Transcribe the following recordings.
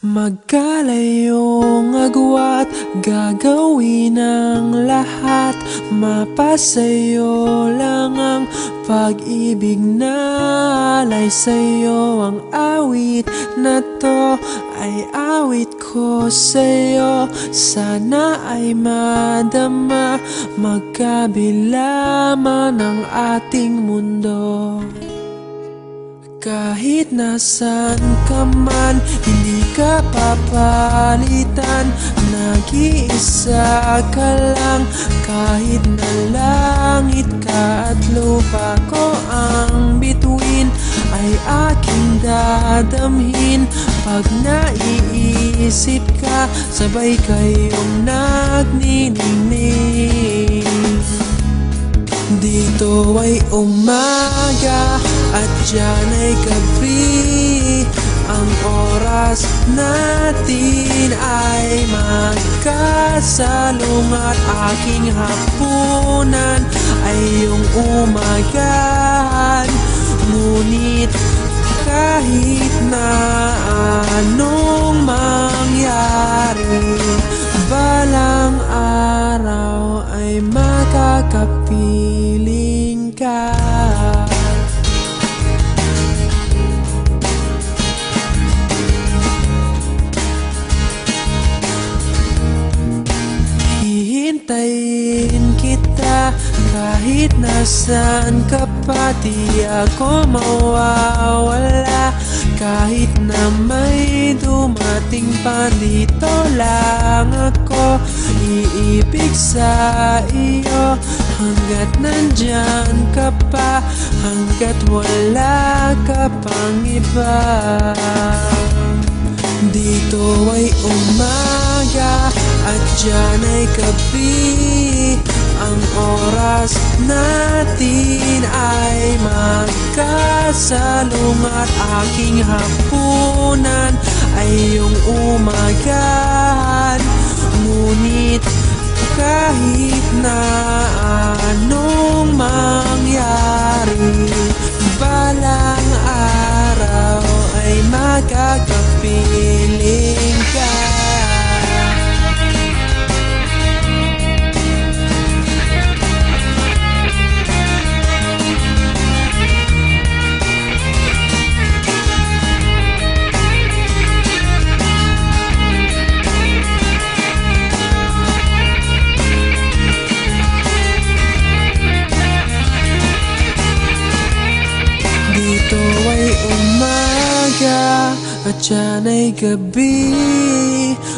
Magkalayong agwat, gagawin ang lahat. Mapasayo lang ang pag-ibig na alay sa'yo. Ang awit na to ay awit ko sa'yo. Sana ay madama, magkabila man ang ating mundo. Kahit nasan ka man, hindi ka papalitan. Nag-iisa ka lang, kahit na langit ka at lupa ko ang bituin, ay aking dadamhin. Pag naiisip ka, sabay kayong nagniningning. Dito ay umaga at diyan ay gabi. Ang oras natin ay magkasalungat. Aking hapunan ay iyong umagahan. Ngunit kahit na anong mangyari, balang araw ay makakapiling ka. Hihintayin kita kahit nasaan ka pa. Di ako mawawala kahit na may dumating pa. Dito lang ako iibig sa iyo hanggat nandyan ka pa, hanggat wala ka pang iba. Dito ay umaga at diyan ay gabi. Ang oras natin ay magkasalungat. Aking hapunan ay iyong umagahan. Ngunit kahit na anong mangyari, balang araw ay makakapiling ka. Dito ay umaga at diyan ay gabi.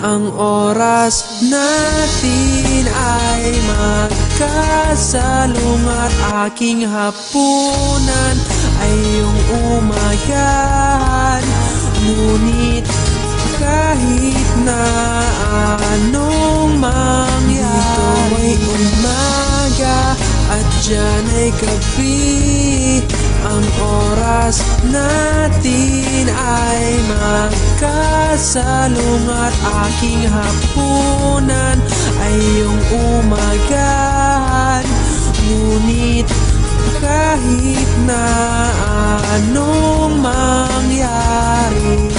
Ang oras natin ay magkasalungat. Aking hapunan ay iyong umagahan. Ngunit kahit na anong mangyari, dito ay umaga at diyan ay gabi. Ang oras natin ay magkasalungat. Aking hapunan ay iyong umagahan. Ngunit kahit na anong mangyari,